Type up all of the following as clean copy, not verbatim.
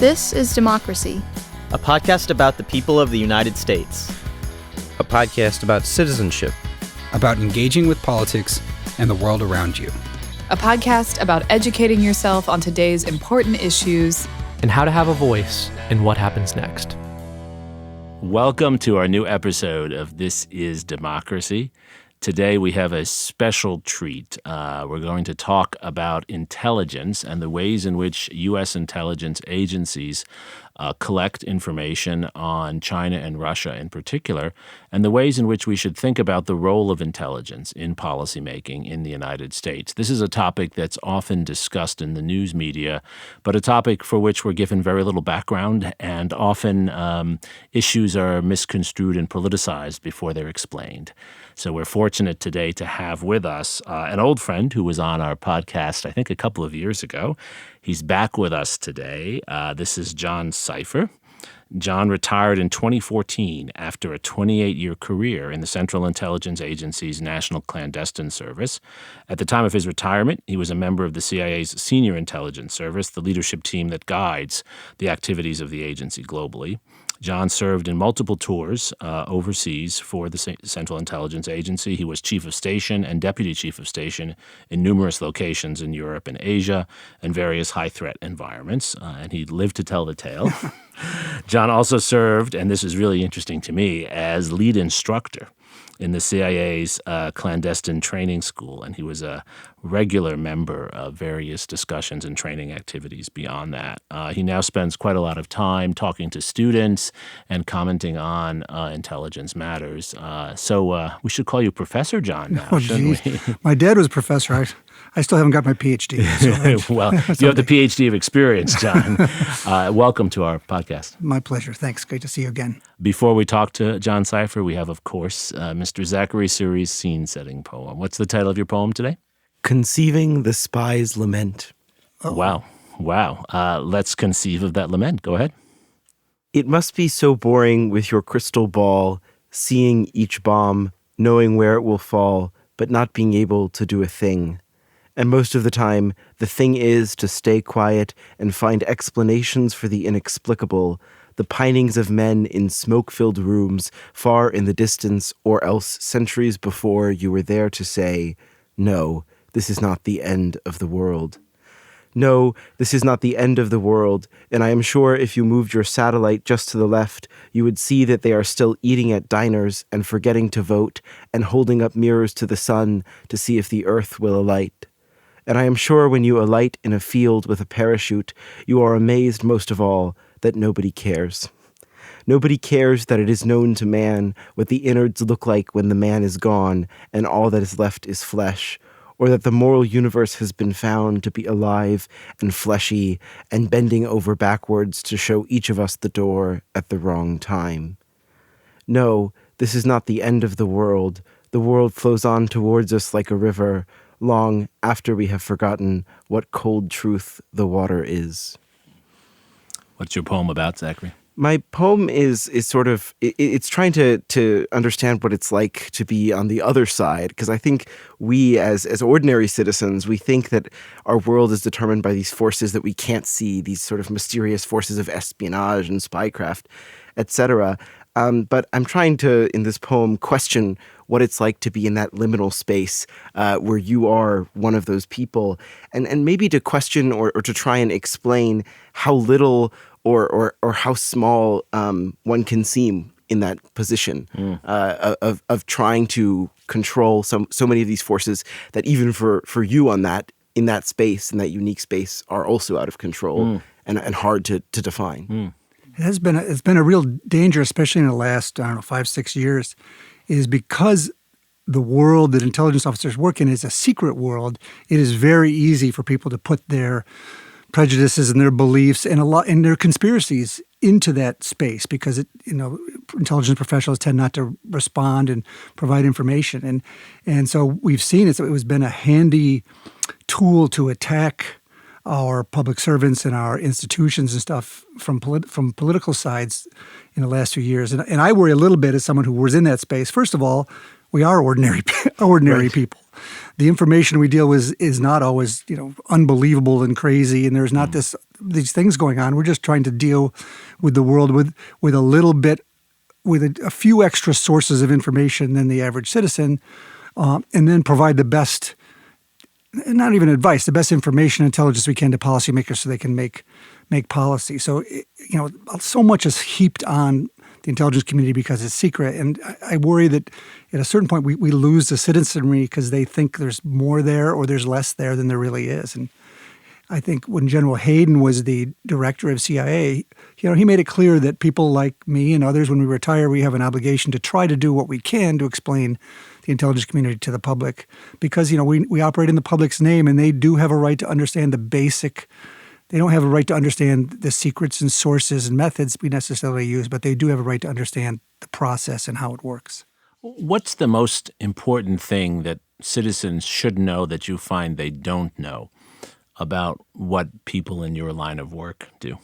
This is Democracy, a podcast about the people of the United States. A podcast about citizenship. About engaging with politics and the world around you. A podcast about educating yourself on today's important issues. And how to have a voice in what happens next. Welcome to our new episode of This is Democracy. Today we have a special treat. We're going to talk about intelligence and the ways in which U.S. intelligence agencies collect information on China and Russia in particular, and the ways in which we should think about the role of intelligence in policymaking in the United States. This is a topic that's often discussed in the news media, but a topic for which we're given very little background, and often issues are misconstrued and politicized before they're explained. So we're fortunate today to have with us an old friend who was on our podcast, I think, a couple of years ago. He's back with us today. This is John Sipher. John retired in 2014 after a 28-year career in the Central Intelligence Agency's National Clandestine Service. At the time of his retirement, he was a member of the CIA's Senior Intelligence Service, the leadership team that guides the activities of the agency globally. John served in multiple tours overseas for the Central Intelligence Agency. He was chief of station and deputy chief of station in numerous locations in Europe and Asia and various high-threat environments, and he lived to tell the tale. John also served, and this is really interesting to me, as lead instructor in the CIA's clandestine training school, and he was a regular member of various discussions and training activities beyond that. He now spends quite a lot of time talking to students and commenting on intelligence matters. So we should call you Professor John now, shouldn't we? My dad was a professor. I still haven't got my PhD. So well, you have the PhD of experience, John. Welcome to our podcast. My pleasure. Thanks. Great to see you again. Before we talk to John Sipher, we have, of course, Mr. Zachary series scene-setting poem. What's the title of your poem today? Conceiving the Spies Lament. Oh. Wow. Let's conceive of that lament. Go ahead. It must be so boring with your crystal ball, seeing each bomb, knowing where it will fall, but not being able to do a thing. And most of the time, the thing is to stay quiet and find explanations for the inexplicable, the pinings of men in smoke-filled rooms far in the distance, or else centuries before you were there to say, no, this is not the end of the world. No, this is not the end of the world, and I am sure if you moved your satellite just to the left, you would see that they are still eating at diners and forgetting to vote and holding up mirrors to the sun to see if the earth will alight. And I am sure when you alight in a field with a parachute, you are amazed most of all that nobody cares. Nobody cares that it is known to man what the innards look like when the man is gone and all that is left is flesh, or that the moral universe has been found to be alive and fleshy and bending over backwards to show each of us the door at the wrong time. No, this is not the end of the world. The world flows on towards us like a river, long after we have forgotten what cold truth the water is. What's your poem about, Zachary? My poem is sort of, it's trying to understand what it's like to be on the other side, because I think we as ordinary citizens, we think that our world is determined by these forces that we can't see, these sort of mysterious forces of espionage and spycraft, etc. But I'm trying to, in this poem, question what it's like to be in that liminal space where you are one of those people, and maybe to question or to try and explain how little or how small one can seem in that position of trying to control so many of these forces that even for you in that space, in that unique space, are also out of control and hard to define. It's been a real danger, especially in the last, 5-6 years, is because the world that intelligence officers work in is a secret world. It is very easy for people to put their prejudices and their beliefs and their conspiracies into that space because intelligence professionals tend not to respond and provide information, and so we've seen it has been a handy tool to attack our public servants and our institutions and stuff from political sides in the last few years. And I worry a little bit as someone who was in that space. First of all, we are ordinary people. The information we deal with is not always, unbelievable and crazy, and there's not these things going on. We're just trying to deal with the world with a little bit, with a few extra sources of information than the average citizen, and then provide the best, not even advice, the best information and intelligence we can to policymakers so they can make policy. So, so much is heaped on the intelligence community because it's secret. And I worry that at a certain point we lose the citizenry because they think there's more there or there's less there than there really is. And I think when General Hayden was the director of CIA, he made it clear that people like me and others, when we retire, we have an obligation to try to do what we can to explain the intelligence community to the public because, we operate in the public's name and they do have a right to understand they don't have a right to understand the secrets and sources and methods we necessarily use, but they do have a right to understand the process and how it works. What's the most important thing that citizens should know that you find they don't know about what people in your line of work do?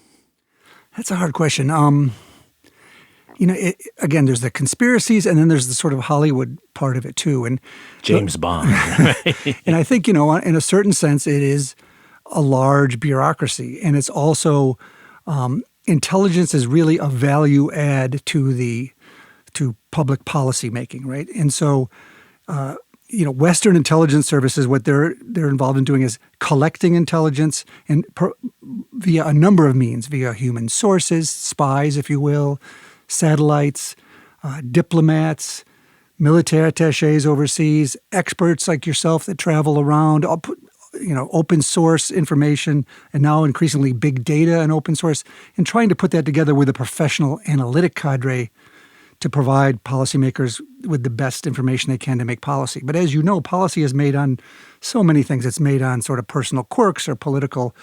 That's a hard question. Again, there's the conspiracies, and then there's the sort of Hollywood part of it too. And James Bond. And I think, in a certain sense, it is a large bureaucracy, and it's also intelligence is really a value add to public policy making, right? And so, Western intelligence services, what they're involved in doing is collecting intelligence and via a number of means, via human sources, spies, if you will, satellites, diplomats, military attachés overseas, experts like yourself that travel around, open source information, and now increasingly big data and open source, and trying to put that together with a professional analytic cadre to provide policymakers with the best information they can to make policy. But as you know, policy is made on so many things. It's made on sort of personal quirks or political,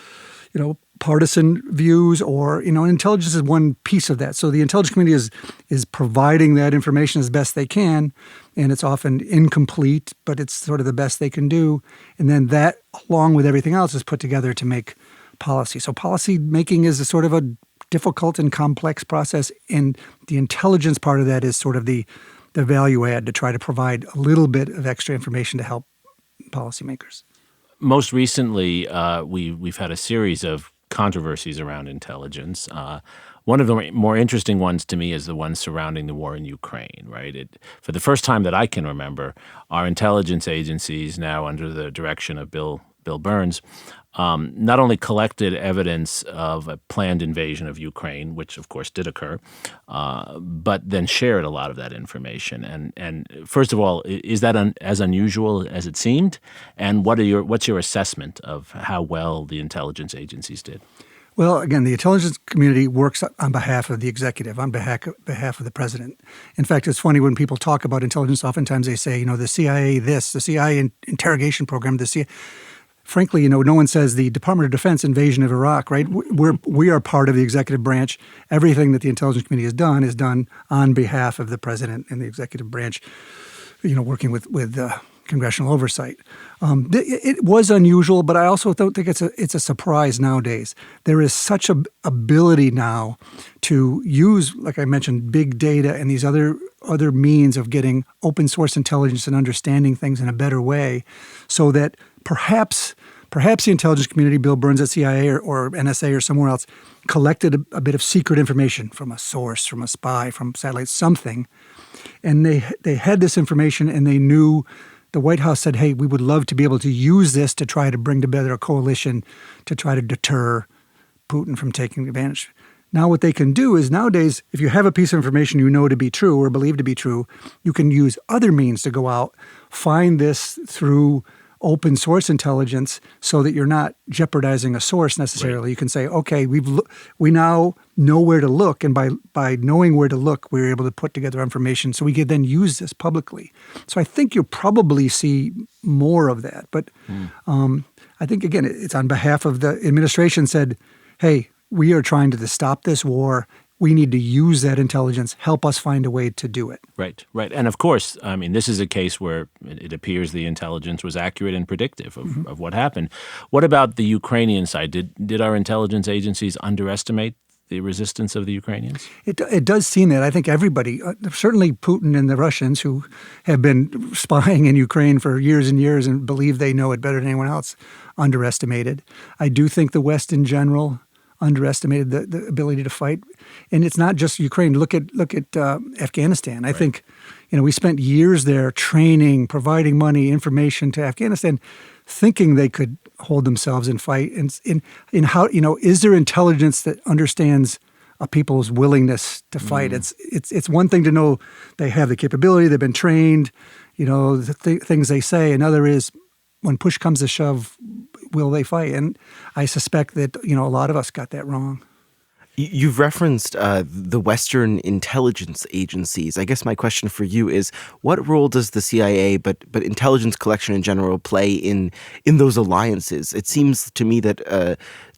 partisan views, or, intelligence is one piece of that. So the intelligence community is providing that information as best they can, and it's often incomplete, but it's sort of the best they can do. And then that, along with everything else, is put together to make policy. So policy making is a sort of a difficult and complex process, and the intelligence part of that is sort of the value add to try to provide a little bit of extra information to help policymakers. Most recently, we've had a series of controversies around intelligence. One of the more interesting ones to me is the one surrounding the war in Ukraine, right? For the first time that I can remember, our intelligence agencies, now under the direction of Bill Burns, not only collected evidence of a planned invasion of Ukraine, which of course did occur, but then shared a lot of that information. And first of all, is that as unusual as it seemed? And what's your assessment of how well the intelligence agencies did? Well, again, the intelligence community works on behalf of the executive, on behalf of the president. In fact, it's funny when people talk about intelligence, oftentimes they say, the CIA this, the CIA interrogation program, the CIA. Frankly, no one says the Department of Defense invasion of Iraq, right? We are part of the executive branch. Everything that the intelligence community is done on behalf of the president and the executive branch, working with congressional oversight. It was unusual, but I also don't think it's a surprise nowadays. There is such a ability now to use, like I mentioned, big data and these other means of getting open source intelligence and understanding things in a better way, so that perhaps the intelligence community, Bill Burns at CIA or NSA or somewhere else, collected a bit of secret information from a source, from a spy, from satellites, something, and they had this information and they knew. The White House said, hey, we would love to be able to use this to try to bring together a coalition to try to deter Putin from taking advantage. Now what they can do is nowadays, if you have a piece of information you know to be true or believe to be true, you can use other means to go out, find this through open source intelligence so that you're not jeopardizing a source necessarily. Right. You can say, okay, we now know where to look, and by knowing where to look, we're able to put together information so we can then use this publicly. So I think you'll probably see more of that. But I think, again, it's on behalf of the administration said, hey, we are trying to stop this war. We need to use that intelligence, help us find a way to do it. Right. And of course, I mean, this is a case where it appears the intelligence was accurate and predictive of what happened. What about the Ukrainian side? Did our intelligence agencies underestimate the resistance of the Ukrainians? It does seem that. I think everybody, certainly Putin and the Russians, who have been spying in Ukraine for years and years and believe they know it better than anyone else, underestimated. I do think the West in general underestimated the ability to fight. And it's not just Ukraine. Look at Afghanistan. I think, we spent years there training, providing money, information to Afghanistan, thinking they could hold themselves and fight. And in how, is there intelligence that understands a people's willingness to fight? It's one thing to know they have the capability, they've been trained, the things they say. Another is when push comes to shove, will they fight? And I suspect that, a lot of us got that wrong. You've referenced the Western intelligence agencies. I guess my question for you is, what role does the CIA, but intelligence collection in general, play in those alliances? It seems to me that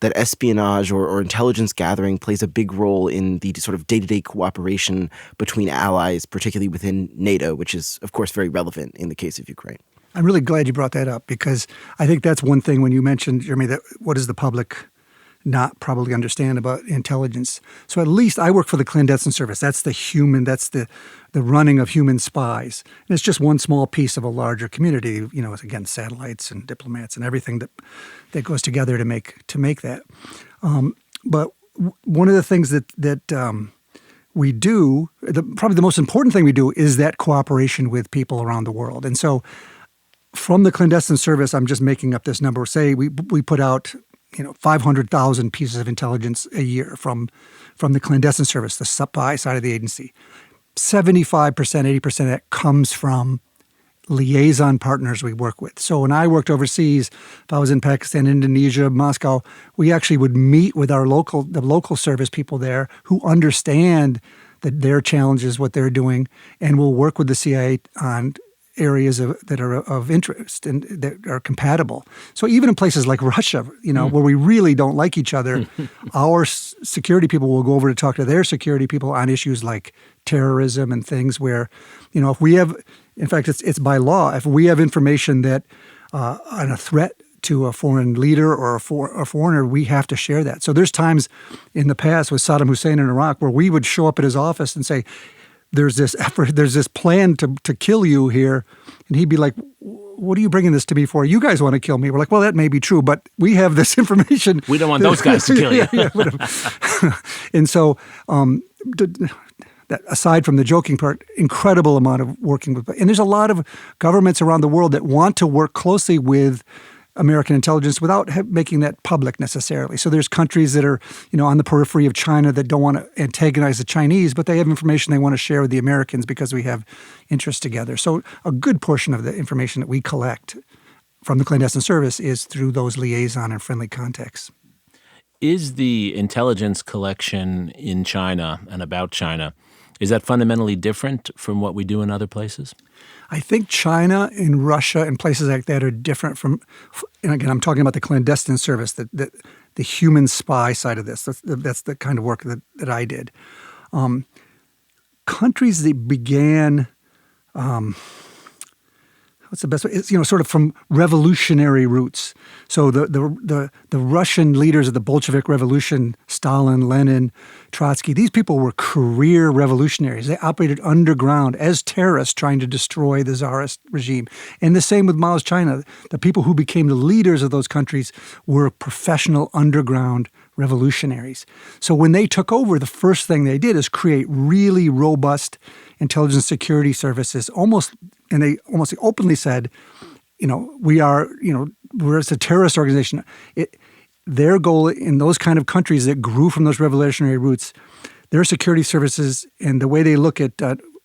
that espionage or intelligence gathering plays a big role in the sort of day-to-day cooperation between allies, particularly within NATO, which is, of course, very relevant in the case of Ukraine. I'm really glad you brought that up, because I think that's one thing when you mentioned, Jeremy, that what does the public not probably understand about intelligence. So at least I work for the Clandestine Service. That's the running of human spies. And it's just one small piece of a larger community, again, satellites and diplomats and everything that goes together to make that. But one of the things that we do, probably the most important thing we do, is that cooperation with people around the world. And so from the Clandestine Service, I'm just making up this number, say we put out 500,000 pieces of intelligence a year from the Clandestine Service, the spy side of the agency. 75%, 80% of that comes from liaison partners we work with. So when I worked overseas, if I was in Pakistan, Indonesia, Moscow, we actually would meet with the local service people there who understand their challenges, what they're doing, and we'll work with the CIA on areas that are of interest and that are compatible. So even in places like Russia, where we really don't like each other, our security people will go over to talk to their security people on issues like terrorism and things where, if we have, in fact, it's by law, if we have information that on a threat to a foreign leader or a foreigner, we have to share that. So there's times in the past with Saddam Hussein in Iraq where we would show up at his office and say, there's this effort, there's this plan to kill you here. And he'd be like, what are you bringing this to me for? You guys want to kill me. We're like, well, that may be true, but we have this information. We don't want those guys to kill you. And so that aside from the joking part, incredible amount of working with. And there's a lot of governments around the world that want to work closely with American intelligence without making that public necessarily. So there's countries that are, on the periphery of China that don't want to antagonize the Chinese, but they have information they want to share with the Americans because we have interests together. So a good portion of the information that we collect from the Clandestine Service is through those liaison and friendly contacts. Is the intelligence collection in China and about China, is that fundamentally different from what we do in other places? I think China and Russia and places like that are different from, and again, I'm talking about the Clandestine Service, the human spy side of this. That's the kind of work that I did. Countries that began, what's the best way? It's, sort of from revolutionary roots. So the Russian leaders of the Bolshevik Revolution, Stalin, Lenin, Trotsky, these people were career revolutionaries. They operated underground as terrorists trying to destroy the Tsarist regime. And the same with Mao's China. The people who became the leaders of those countries were professional underground revolutionaries. So when they took over, the first thing they did is create really robust intelligence security services, and they almost openly said, we're a terrorist organization. Their goal in those kind of countries that grew from those revolutionary roots, their security services and the way they look at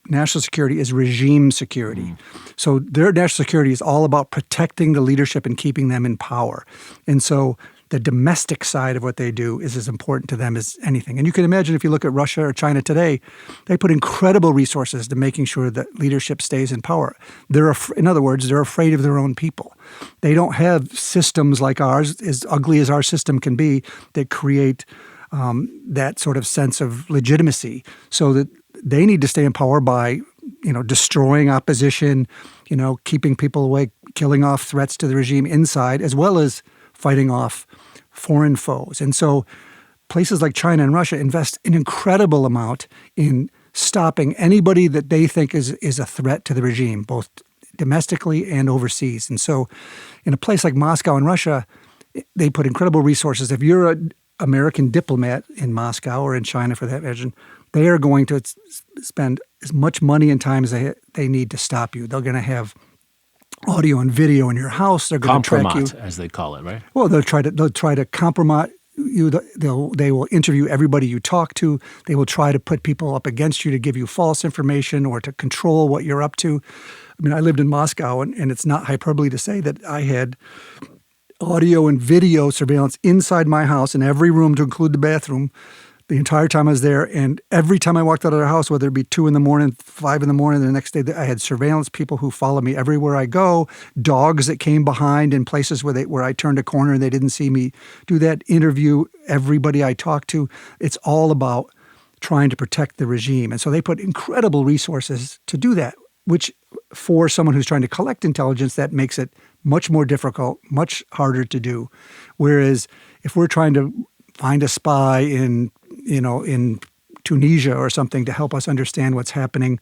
national security is regime security. So their national security is all about protecting the leadership and keeping them in power. And so the domestic side of what they do is as important to them as anything. And you can imagine if you look at Russia or China today, they put incredible resources to making sure that leadership stays in power. In other words, they're afraid of their own people. They don't have systems like ours, as ugly as our system can be, that create that sort of sense of legitimacy, so that they need to stay in power by, destroying opposition, keeping people away, killing off threats to the regime inside, as well as fighting off foreign foes. And so places like China and Russia invest an incredible amount in stopping anybody that they think is a threat to the regime, both domestically and overseas. And so in a place like Moscow in Russia, they put incredible resources. If you're an American diplomat in Moscow or in China for that matter, they are going to spend as much money and time as they need to stop you. They're going to have audio and video in your house. They're going to track you, as they call it, right? Well, they'll try to compromise you. They will interview everybody you talk to. They will try to put people up against you to give you false information or to control what you're up to. I mean, I lived in Moscow, and it's not hyperbole to say that I had audio and video surveillance inside my house in every room, to include the bathroom, the entire time I was there. And every time I walked out of the house, whether it be 2 a.m, 5 a.m, the next day, I had surveillance people who follow me everywhere I go, dogs that came behind in places where I turned a corner and they didn't see me do that, interview everybody I talked to. It's all about trying to protect the regime. And so they put incredible resources to do that, which for someone who's trying to collect intelligence, that makes it much more difficult, much harder to do. Whereas if we're trying to find a spy in Tunisia or something to help us understand what's happening,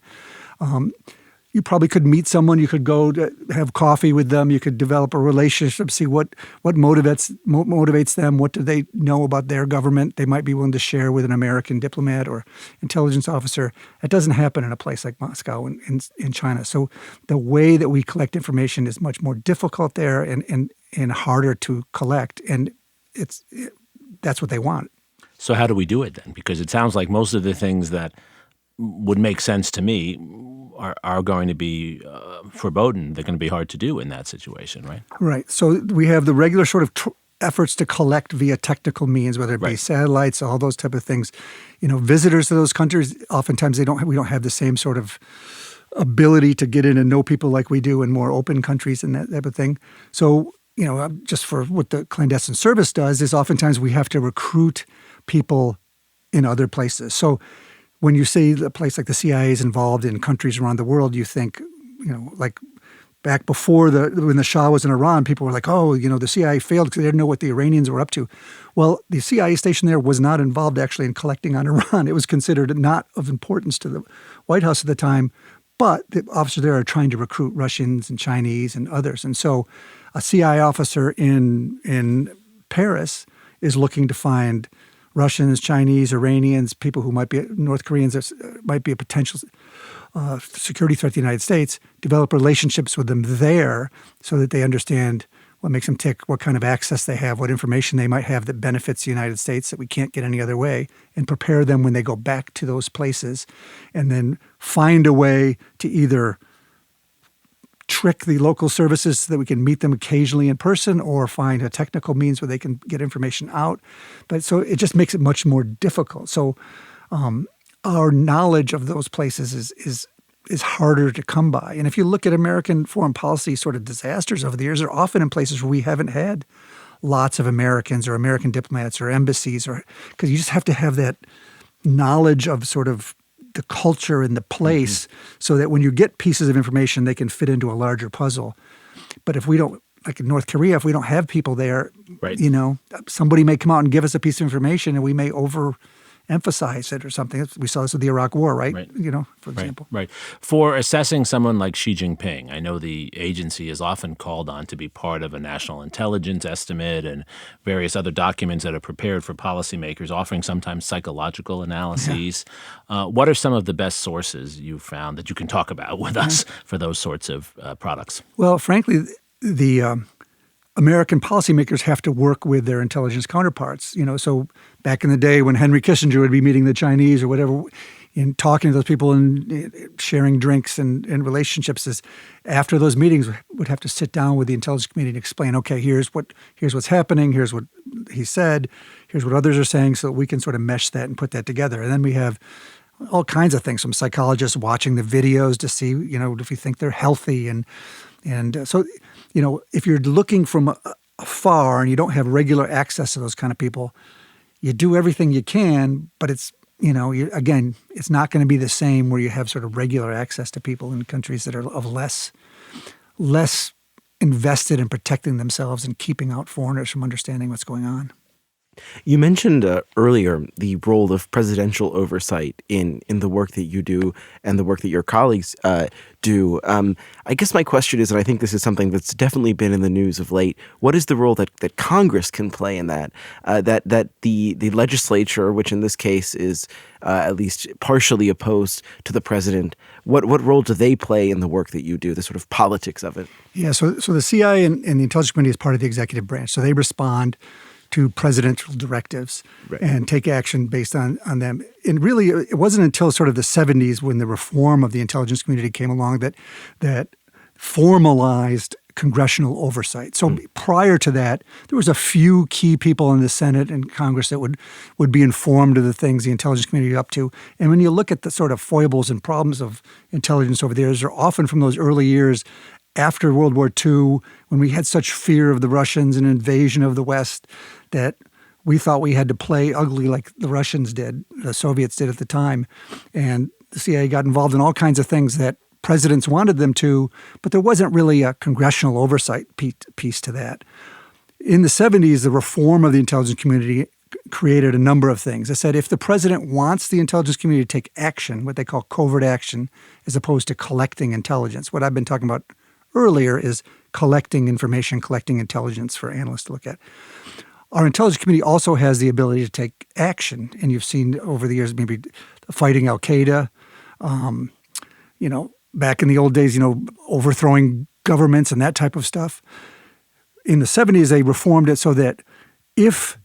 you probably could meet someone. You could go to have coffee with them. You could develop a relationship, see what motivates them. What do they know about their government? They might be willing to share with an American diplomat or intelligence officer. That doesn't happen in a place like Moscow in China. So the way that we collect information is much more difficult there and harder to collect. And that's what they want. So how do we do it then? Because it sounds like most of the things that would make sense to me are going to be foreboding. They're going to be hard to do in that situation, right? Right. So we have the regular sort of efforts to collect via technical means, whether it be satellites, all those type of things. Visitors to those countries, oftentimes we don't have the same sort of ability to get in and know people like we do in more open countries and that type of thing. So, just for what the clandestine service does is oftentimes we have to recruit people in other places. So when you see a place like the CIA is involved in countries around the world, you think, like back before when the Shah was in Iran, people were like, oh, the CIA failed because they didn't know what the Iranians were up to. Well, the CIA station there was not involved actually in collecting on Iran. It was considered not of importance to the White House at the time, but the officers there are trying to recruit Russians and Chinese and others. And so a CIA officer in Paris is looking to find Russians, Chinese, Iranians, people who might be North Koreans, that might be a potential security threat to the United States, develop relationships with them there so that they understand what makes them tick, what kind of access they have, what information they might have that benefits the United States that we can't get any other way, and prepare them when they go back to those places, and then find a way to either trick the local services so that we can meet them occasionally in person or find a technical means where they can get information out. But so it just makes it much more difficult. So our knowledge of those places is harder to come by. And if you look at American foreign policy sort of disasters over the years, they're often in places where we haven't had lots of Americans or American diplomats or embassies, or because you just have to have that knowledge of sort of the culture and the place so that when you get pieces of information, they can fit into a larger puzzle. But if we don't, like in North Korea, if we don't have people there, somebody may come out and give us a piece of information and we may overemphasize it or something. We saw this with the Iraq War, right? For example. Right. For assessing someone like Xi Jinping, I know the agency is often called on to be part of a national intelligence estimate and various other documents that are prepared for policymakers, offering sometimes psychological analyses. Yeah. What are some of the best sources you've found that you can talk about with us for those sorts of products? Well, frankly, the American policymakers have to work with their intelligence counterparts. So back in the day when Henry Kissinger would be meeting the Chinese or whatever, and talking to those people and sharing drinks and relationships, is after those meetings would have to sit down with the intelligence community and explain, okay, here's what's happening, here's what he said, here's what others are saying, so that we can sort of mesh that and put that together. And then we have all kinds of things, from psychologists watching the videos to see, if we think they're healthy. And so, if you're looking from afar and you don't have regular access to those kind of people, you do everything you can, but it's, again, it's not going to be the same where you have sort of regular access to people in countries that are of less invested in protecting themselves and keeping out foreigners from understanding what's going on. You mentioned earlier the role of presidential oversight in the work that you do and the work that your colleagues do. I guess my question is, and I think this is something that's definitely been in the news of late, what is the role that Congress can play in that? That the legislature, which in this case is at least partially opposed to the president, what role do they play in the work that you do, the sort of politics of it? Yeah, so the CIA and the Intelligence Committee is part of the executive branch, so they respond to presidential directives and take action based on them. And really, it wasn't until sort of the 70s when the reform of the intelligence community came along that formalized congressional oversight. So prior to that, there was a few key people in the Senate and Congress that would be informed of the things the intelligence community is up to. And when you look at the sort of foibles and problems of intelligence over there, they're often from those early years after World War II, when we had such fear of the Russians and invasion of the West, that we thought we had to play ugly like the Russians did, the Soviets did at the time. And the CIA got involved in all kinds of things that presidents wanted them to, but there wasn't really a congressional oversight piece to that. In the 70s, the reform of the intelligence community created a number of things. It said if the president wants the intelligence community to take action, what they call covert action, as opposed to collecting intelligence, what I've been talking about earlier is collecting information, collecting intelligence for analysts to look at. Our intelligence community also has the ability to take action, and you've seen over the years maybe fighting Al-Qaeda, back in the old days, overthrowing governments and that type of stuff. In the 70s, they reformed it so that if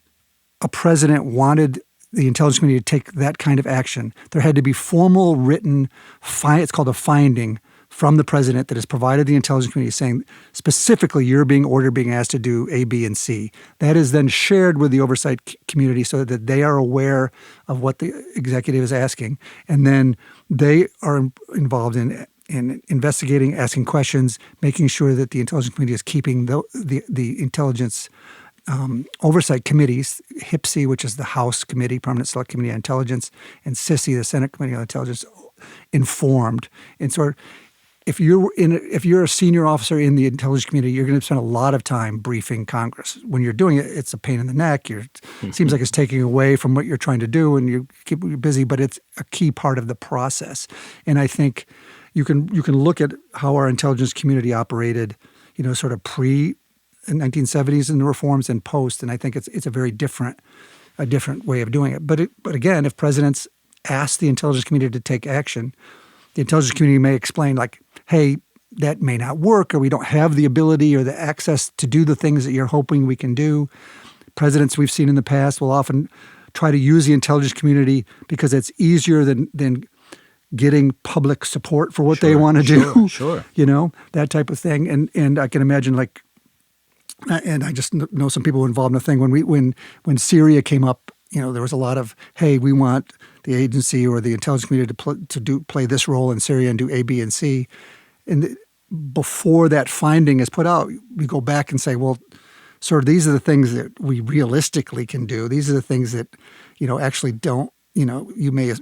a president wanted the intelligence community to take that kind of action, there had to be formal written, it's called a finding, from the president that has provided the intelligence community saying specifically you're being asked to do A, B, and C. That is then shared with the oversight community so that they are aware of what the executive is asking. And then they are involved in investigating, asking questions, making sure that the intelligence community is keeping the intelligence oversight committees, HIPSI, which is the House Committee, Permanent Select Committee on Intelligence, and SISI, the Senate Committee on Intelligence, informed. And so if you're a senior officer in the intelligence community, you're going to spend a lot of time briefing Congress. When you're doing it, it's a pain in the neck. It seems like it's taking away from what you're trying to do, and you keep busy. But it's a key part of the process. And I think you can look at how our intelligence community operated, sort of pre 1970s and the reforms and post. And I think it's a very different way of doing it. But again, if presidents ask the intelligence community to take action, the intelligence community may explain like, hey, that may not work, or we don't have the ability or the access to do the things that you're hoping we can do. Presidents we've seen in the past will often try to use the intelligence community because it's easier than getting public support for what they want to do. Sure. That type of thing. And I can imagine and I just know some people involved in the thing when Syria came up, there was a lot of, hey, we want the agency or the intelligence community to play this role in Syria and do A, B, and C. And before that finding is put out, we go back and say, well, sort of these are the things that we realistically can do. These are the things that, actually don't, you may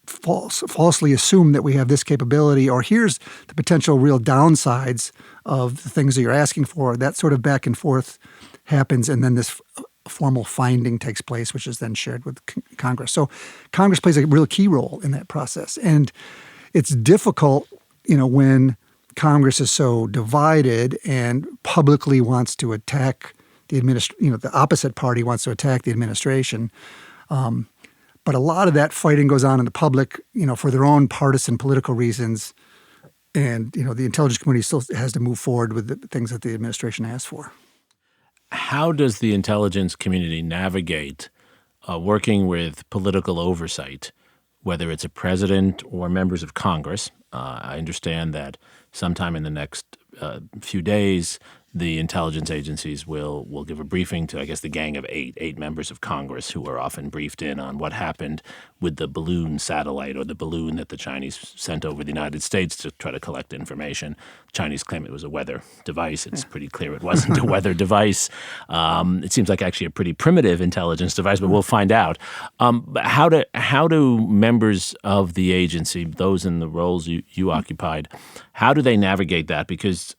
falsely assume that we have this capability, or here's the potential real downsides of the things that you're asking for. That sort of back and forth happens, and then this formal finding takes place, which is then shared with Congress. So Congress plays a real key role in that process. And it's difficult, when Congress is so divided and publicly wants to attack the opposite party wants to attack the administration. But a lot of that fighting goes on in the public, for their own partisan political reasons. And, the intelligence community still has to move forward with the things that the administration asks for. How does the intelligence community navigate working with political oversight, whether it's a president or members of Congress? I understand that sometime in the next few days, the intelligence agencies will give a briefing to, I guess, the gang of eight members of Congress who are often briefed in on what happened with the balloon satellite or the balloon that the Chinese sent over the United States to try to collect information. Chinese claim it was a weather device. It's pretty clear it wasn't a weather device. It seems like actually a pretty primitive intelligence device, but we'll find out. How do members of the agency, those in the roles you occupied, how do they navigate that? Because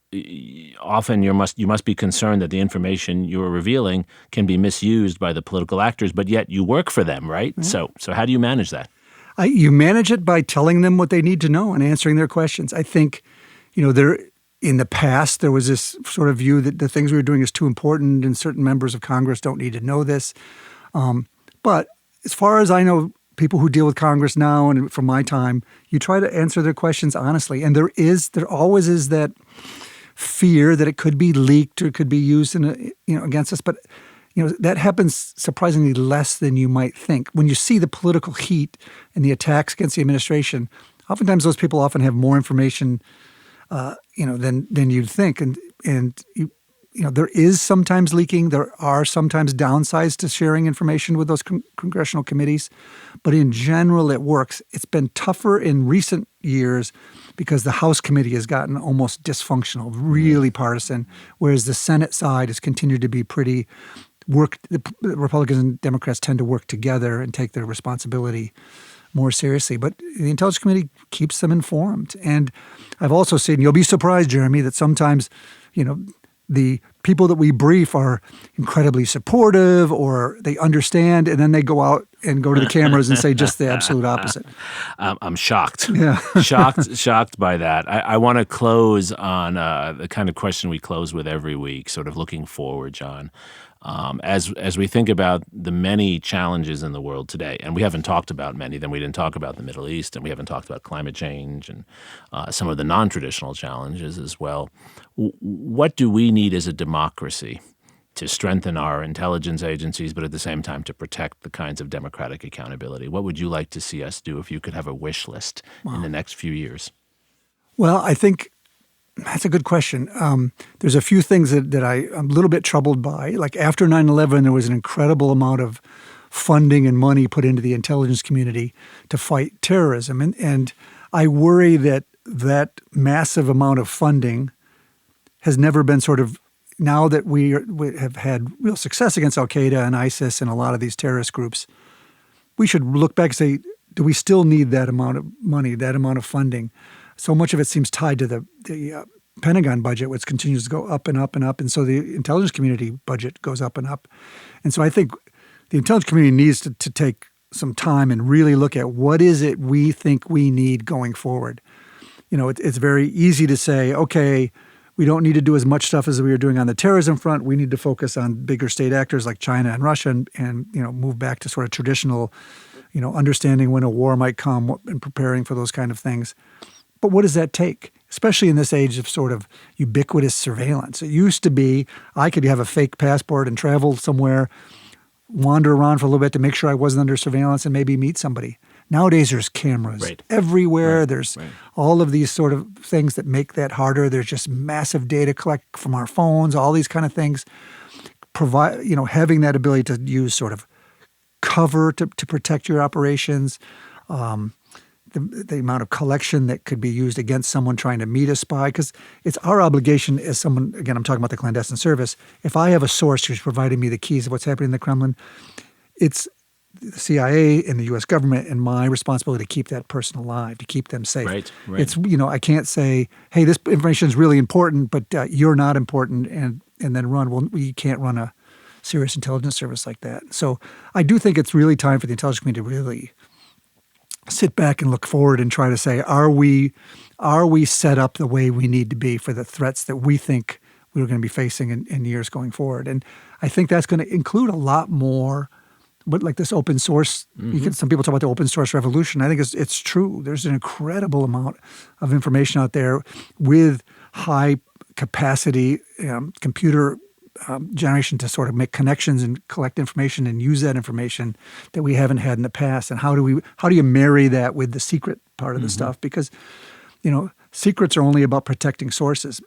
often you must be concerned that the information you're revealing can be misused by the political actors, but yet you work for them, right? So how do you manage that? You manage it by telling them what they need to know and answering their questions. I think, in the past, there was this sort of view that the things we were doing is too important and certain members of Congress don't need to know this. But as far as I know, people who deal with Congress now and from my time, you try to answer their questions honestly. And there always is that fear that it could be leaked or it could be used against us. But that happens surprisingly less than you might think. When you see the political heat and the attacks against the administration, oftentimes those people often have more information than you'd think. And there is sometimes leaking. There are sometimes downsides to sharing information with those congressional committees. But in general, it works. It's been tougher in recent years because the House committee has gotten almost dysfunctional, really partisan, whereas the Senate side has continued to be pretty the Republicans and Democrats tend to work together and take their responsibility more seriously. But the Intelligence Committee keeps them informed. And I've also seen, you'll be surprised, Jeremy, that sometimes, the people that we brief are incredibly supportive or they understand, and then they go out and go to the cameras and say just the absolute opposite. I'm shocked. Yeah. shocked by that. I want to close on the kind of question we close with every week, sort of looking forward, John. As we think about the many challenges in the world today, and we haven't talked about many, then we didn't talk about the Middle East, and we haven't talked about climate change and some of the non-traditional challenges as well. What do we need as a democracy to strengthen our intelligence agencies, but at the same time to protect the kinds of democratic accountability? What would you like to see us do if you could have a wish list in the next few years? Well, I think that's a good question. There's a few things that I'm a little bit troubled by. Like after 9/11, there was an incredible amount of funding and money put into the intelligence community to fight terrorism. And I worry that massive amount of funding has never been sort of, now that we have had real success against Al-Qaeda and ISIS and a lot of these terrorist groups, we should look back and say, do we still need that amount of money, that amount of funding? So much of it seems tied to the Pentagon budget, which continues to go up and up and up. And so the intelligence community budget goes up and up. And so I think the intelligence community needs to take some time and really look at what is it we think we need going forward. It's very easy to say, okay, we don't need to do as much stuff as we were doing on the terrorism front. We need to focus on bigger state actors like China and Russia and move back to sort of traditional, understanding when a war might come and preparing for those kind of things. But what does that take, especially in this age of sort of ubiquitous surveillance? It used to be I could have a fake passport and travel somewhere, wander around for a little bit to make sure I wasn't under surveillance and maybe meet somebody. Nowadays, there's cameras everywhere. There's all of these sort of things that make that harder. There's just massive data collect from our phones, all these kind of things. Having that ability to use sort of cover to protect your operations, the amount of collection that could be used against someone trying to meet a spy, because it's our obligation as someone, again, I'm talking about the clandestine service, if I have a source who's providing me the keys of what's happening in the Kremlin, it's the CIA and the U.S. government and my responsibility to keep that person alive, to keep them safe. Right. It's, I can't say, hey, this information is really important, but you're not important, and then run. Well, you can't run a serious intelligence service like that. So I do think it's really time for the intelligence community to really sit back and look forward and try to say, are we set up the way we need to be for the threats that we think we're going to be facing in years going forward? And I think that's going to include a lot more. But like this open source, some people talk about the open source revolution. I think it's true. There's an incredible amount of information out there with high capacity computer generation to sort of make connections and collect information and use that information that we haven't had in the past. And how do you marry that with the secret part of the stuff? Because secrets are only about protecting sources,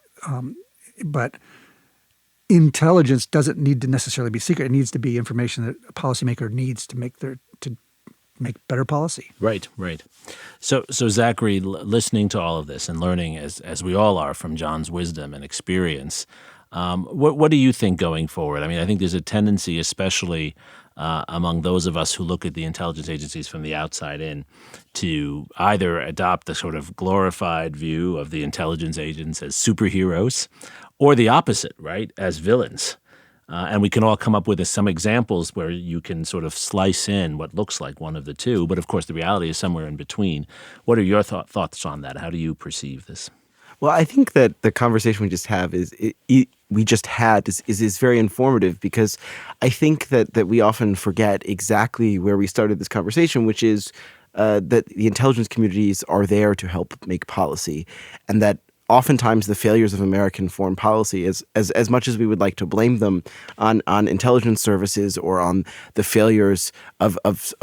but intelligence doesn't need to necessarily be secret. It needs to be information that a policymaker needs to make better policy. Right. So Zachary, listening to all of this and learning as we all are from John's wisdom and experience, what do you think going forward? I mean, I think there's a tendency, especially among those of us who look at the intelligence agencies from the outside in to either adopt the sort of glorified view of the intelligence agents as superheroes or the opposite, right, as villains. And we can all come up with some examples where you can sort of slice in what looks like one of the two. But of course, the reality is somewhere in between. What are your thoughts on that? How do you perceive this? Well, I think that the conversation we just had is very informative, because I think that we often forget exactly where we started this conversation, which is that the intelligence communities are there to help make policy, and that oftentimes the failures of American foreign policy, as much as we would like to blame them on intelligence services or on the failures of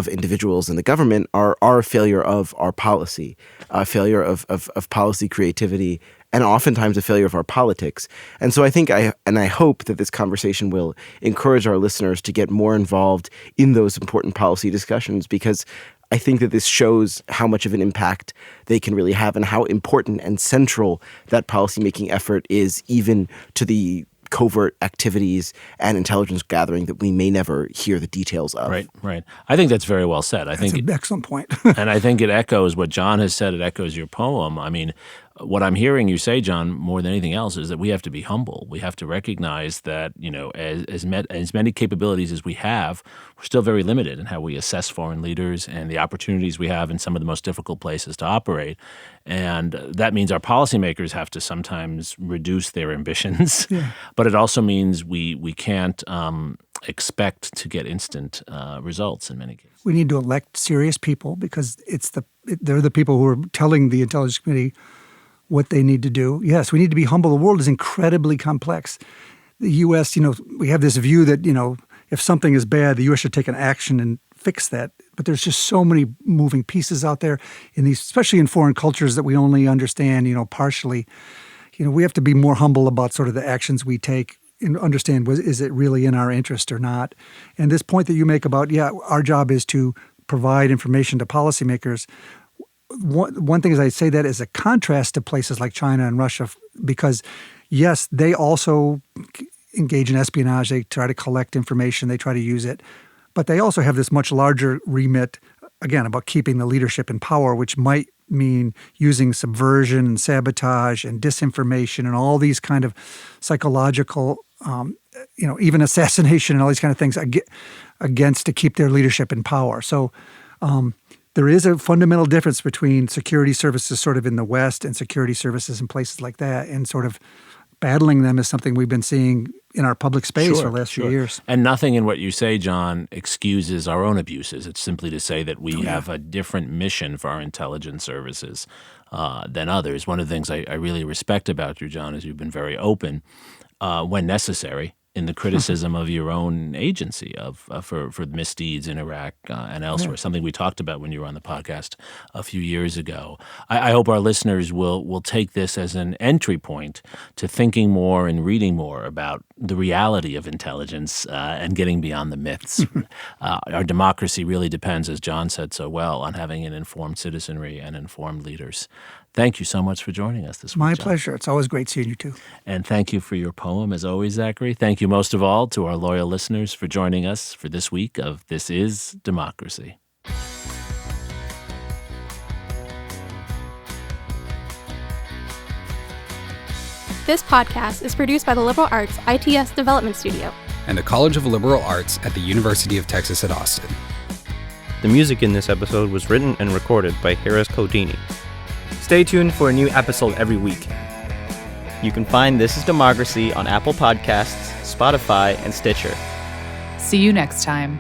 individuals in the government, are a failure of our policy, a failure of policy creativity, and oftentimes a failure of our politics. And so I think I hope that this conversation will encourage our listeners to get more involved in those important policy discussions, because I think that this shows how much of an impact they can really have and how important and central that policymaking effort is, even to the covert activities and intelligence gathering that we may never hear the details of. Right. I think that's very well said. That's an excellent point. And I think it echoes what John has said. It echoes your poem. I mean, what I'm hearing you say, John, more than anything else, is that we have to be humble. We have to recognize that, as many capabilities as we have, we're still very limited in how we assess foreign leaders and the opportunities we have in some of the most difficult places to operate. And that means our policymakers have to sometimes reduce their ambitions. Yeah. But it also means we can't expect to get instant results in many cases. We need to elect serious people, because they're the people who are telling the intelligence committee what they need to do. Yes, we need to be humble. The world is incredibly complex. The U.S., we have this view that, if something is bad, the U.S. should take an action and fix that. But there's just so many moving pieces out there, especially in foreign cultures that we only understand, partially. We have to be more humble about sort of the actions we take and understand, is it really in our interest or not? And this point that you make about, our job is to provide information to policymakers. One thing is, I say that as a contrast to places like China and Russia, because yes, they also engage in espionage. They try to collect information. They try to use it. But they also have this much larger remit, again, about keeping the leadership in power, which might mean using subversion and sabotage and disinformation and all these kind of psychological, even assassination and all these kind of things against to keep their leadership in power. So there is a fundamental difference between security services sort of in the West and security services in places like that, and sort of battling them is something we've been seeing in our public space for the last few years. And nothing in what you say, John, excuses our own abuses. It's simply to say that we have a different mission for our intelligence services than others. One of the things I really respect about you, John, is you've been very open when necessary in the criticism of your own agency for misdeeds in Iraq and elsewhere, something we talked about when you were on the podcast a few years ago. I hope our listeners will take this as an entry point to thinking more and reading more about the reality of intelligence and getting beyond the myths. Our democracy really depends, as John said so well, on having an informed citizenry and informed leaders. Thank you so much for joining us this week, My John. pleasure. It's always great seeing you too. And thank you for your poem, as always, Zachary. Thank you most of all to our loyal listeners for joining us for this week of This Is Democracy. This podcast is produced by the Liberal Arts ITS Development Studio and the College of Liberal Arts at the University of Texas at Austin. The music in this episode was written and recorded by Harris Codini. Stay tuned for a new episode every week. You can find This is Democracy on Apple Podcasts, Spotify, and Stitcher. See you next time.